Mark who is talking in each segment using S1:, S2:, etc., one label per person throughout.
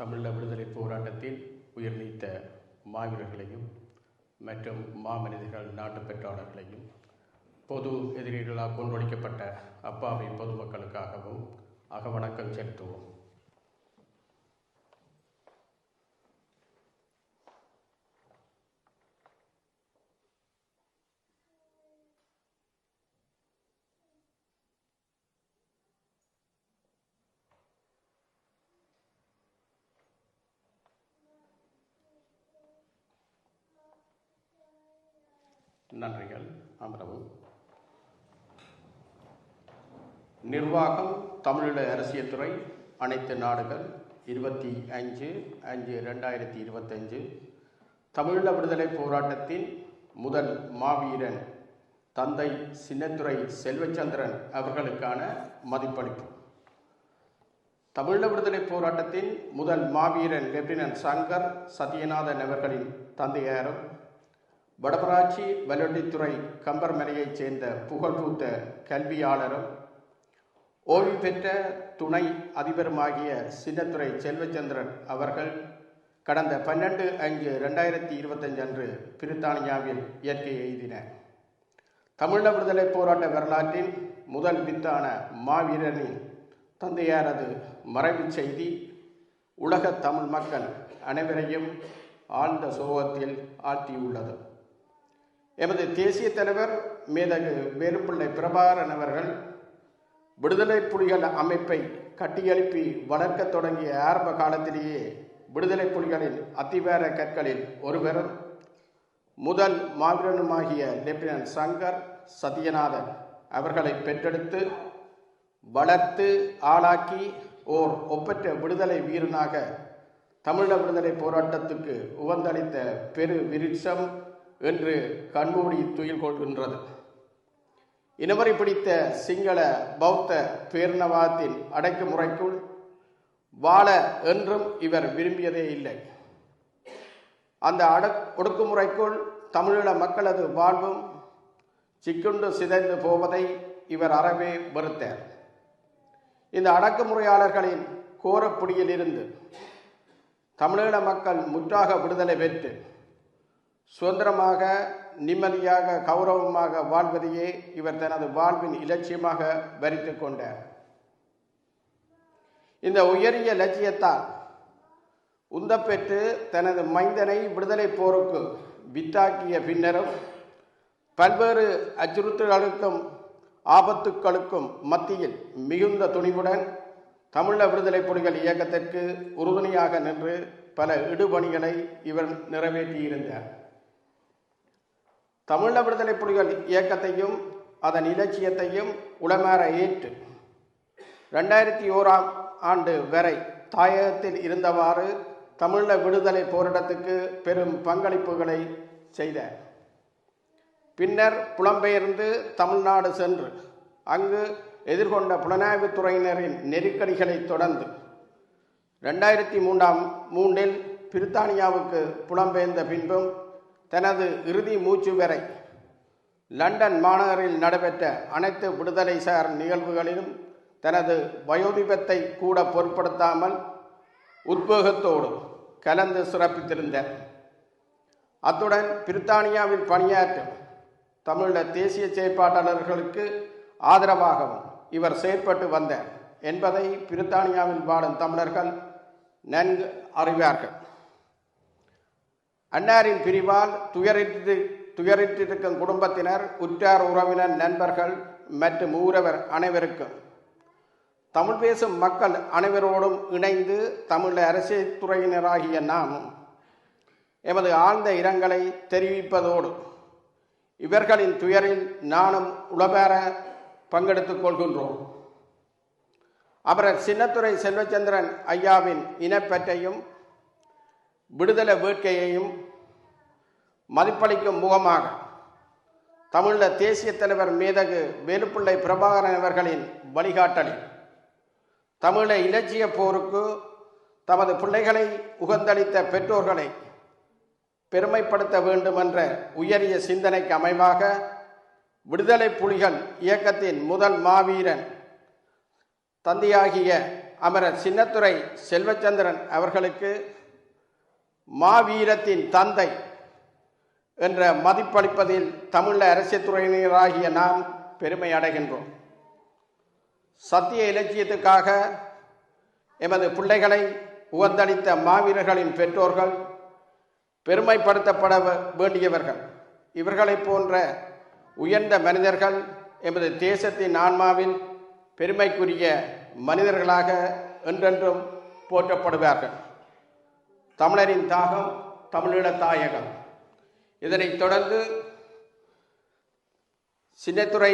S1: தமிழீழ விடுதலை போராட்டத்தில் உயிர் நீத்த மாவீரர்களையும் மற்றும் மாமனிதர்கள் நாட்டு பெற்றாளர்களையும் பொது எதிரிகளால் கொன்றொழிக்கப்பட்ட அப்பாவி பொதுமக்களுக்காகவும் அகவணக்கம் செலுத்துவோம். நன்றிகள். அமரவும். நிர்வாகம் தமிழீழ அரசியல் துறை அனைத்து நாடுகள் 25/5/2025 தமிழீழ விடுதலை போராட்டத்தின் முதல் மாவீரன் தந்தை சின்னத்துரை செல்வச்சந்திரன் அவர்களுக்கான மதிப்பளிப்பு. தமிழீழ விடுதலை போராட்டத்தின் முதல் மாவீரன் லெப்டினன்ட் சங்கர் சத்யநாதன் அவர்களின் தந்தையாரும் வடமராட்சி வல்லொட்டித்துறை கம்பர்மலையைச் சேர்ந்த புகழ்பூத்த கல்வியாளரும் ஓய்வு பெற்ற துணை அதிபருமாகிய சின்னத்துரை செல்வச்சந்திரன் அவர்கள் கடந்த 12/5/2025 அன்று பிரித்தானியாவில் இயற்கை எய்தினர். தமிழீழ விடுதலை போராட்ட வரலாற்றின் முதல் வித்தான மாவீரனின் தந்தையாரது மறைவு செய்தி உலக தமிழ் மக்கள் அனைவரையும் ஆழ்ந்த சோகத்தில் ஆழ்த்தியுள்ளது. எமது தேசிய தலைவர் மேதகு வேலுப்பிள்ளை பிரபாகரன் அவர்கள் விடுதலை புலிகள் அமைப்பை கட்டியெழுப்பி வளர்க்க தொடங்கிய ஆரம்ப காலத்திலேயே விடுதலை புலிகளின் அத்திவார கற்களில் ஒருவரும் முதல் மாவீரனுமாகிய லெப்டினன்ட் சங்கர் சத்யநாதன் அவர்களை பெற்றெடுத்து வளர்த்து ஆளாக்கி ஓர் ஒப்பற்ற விடுதலை வீரனாக தமிழீழ விடுதலை போராட்டத்துக்கு உவந்தளித்த பெரு விருட்சம் என்று கண்மூடி துயில் கொள்கின்றது. இனவரை பிடித்த சிங்கள பௌத்த பேரினவாதத்தின் அடக்குமுறைக்குள் வாழ என்றும் இவர் விரும்பியதே இல்லை. அந்த ஒடுக்குமுறைக்குள் தமிழீழ மக்களது வாழ்வும் சிக்குண்டு சிதைந்து போவதை இவர் அறவே வெறுத்தார். இந்த அடக்குமுறையாளர்களின் கோரப்பிடியிலிருந்து தமிழீழ மக்கள் முற்றாக விடுதலை பெற்று சுதந்திரமாக நிம்மதியாக கௌரவமாக வாழ்வதையே இவர் தனது வாழ்வின் இலட்சியமாக வரித்து கொண்டார். இந்த உயரிய இலட்சியத்தால் உந்தப்பெற்று தனது மைந்தனை விடுதலை போருக்கு வித்தாக்கிய பின்னரும் பல்வேறு அச்சுறுத்தல்களுக்கும் ஆபத்துக்களுக்கும் மத்தியில் மிகுந்த துணிவுடன் தமிழீழ விடுதலை புலிகள் இயக்கத்திற்கு உறுதுணையாக நின்று பல இடுபணிகளை இவர் நிறைவேற்றியிருந்தார். தமிழீழ விடுதலை புலிகள் இயக்கத்தையும் அதன் இலட்சியத்தையும் உளமாற ஏற்று 2001ஆம் ஆண்டு வரை தாயகத்தில் இருந்தவாறு தமிழீழ விடுதலை போராட்டத்துக்கு பெரும் பங்களிப்புகளை செய்தார். பின்னர் புலம்பெயர்ந்து தமிழ்நாடு சென்று அங்கு எதிர்கொண்ட புலனாய்வு துறையினரின் நெருக்கடிகளை தொடர்ந்து 2003 பிரித்தானியாவுக்கு புலம்பெயர்ந்த பின்பும் தனது இறுதி மூச்சு வரை லண்டன் மாநகரில் நடைபெற்ற அனைத்து விடுதலை சார் நிகழ்வுகளிலும் தனது வயோதிபத்தை கூட பொருட்படுத்தாமல் உத்வேகத்தோடு கலந்து சிறப்பித்திருந்தார். அத்துடன் பிரித்தானியாவில் பணியாற்றும் தமிழீழ தேசிய செயற்பாட்டாளர்களுக்கு ஆதரவாகவும் இவர் செயற்பட்டு வந்தார் என்பதை பிரித்தானியாவில் வாழும் தமிழர்கள் நன்கு அறிவார்கள். அன்னாரின் பிரிவால் துயரிட்டிருக்கும் குடும்பத்தினர், உற்றார் உறவினர், நண்பர்கள் மற்றும் ஊரவர் அனைவருக்கும் தமிழ் பேசும் மக்கள் அனைவரோடும் இணைந்து தமிழ் அரசியல் துறையினராகிய நாமும் எமது ஆழ்ந்த இரங்கலை தெரிவிப்பதோடு இவர்களின் துயரில் நானும் உளமாற பங்கெடுத்துக் கொள்கின்றோம். அமரர் சின்னத்துரை செல்வச்சந்திரன் ஐயாவின் இனப்பற்றையும் விடுதலை வேட்கையையும் மதிப்பளிக்கும் முகமாக தமிழீழ தேசிய தலைவர் மேதகு வேலுப்பிள்ளை பிரபாகரன் அவர்களின் வழிகாட்டலில் தமிழீழ இலட்சிய போருக்கு தமது பிள்ளைகளை உகந்தளித்த பெற்றோர்களை பெருமைப்படுத்த வேண்டும் என்ற உயரிய சிந்தனைக்கு அமைவாக விடுதலை புலிகள் இயக்கத்தின் முதல் மாவீரன் தந்தையாகிய அமரர் சின்னத்துரை செல்வச்சந்திரன் அவர்களுக்கு மாவீரத்தின் தந்தை என்ற மதிப்பளிப்பதில் தமிழ் அரசியல் துறையினராகிய நாம் பெருமை அடைகின்றோம். சத்திய இலக்கியத்துக்காக எமது பிள்ளைகளை உவந்தளித்த மாவீரர்களின் பெற்றோர்கள் பெருமைப்படுத்தப்பட வேண்டியவர்கள். இவர்களைப் போன்ற உயர்ந்த மனிதர்கள் எமது தேசத்தின் ஆன்மாவில் பெருமைக்குரிய மனிதர்களாக என்றென்றும் போற்றப்படுவார்கள். தமிழரின் தாகம் தமிழீழ தாயகம். இதனைத் தொடர்ந்து சின்னத்துரை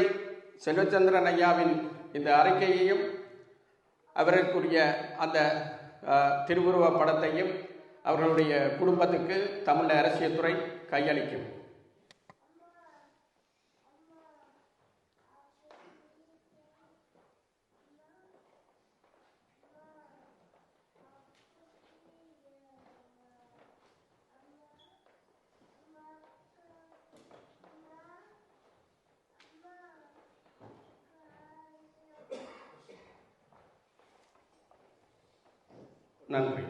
S1: செல்வச்சந்திரன் ஐயாவின் இந்த அறிக்கையையும் அவர்களுக்குரிய அந்த திருவுருவ படத்தையும் அவர்களுடைய குடும்பத்துக்கு தமிழ் அரசியல் துறை கையளிக்கும். நன்றி.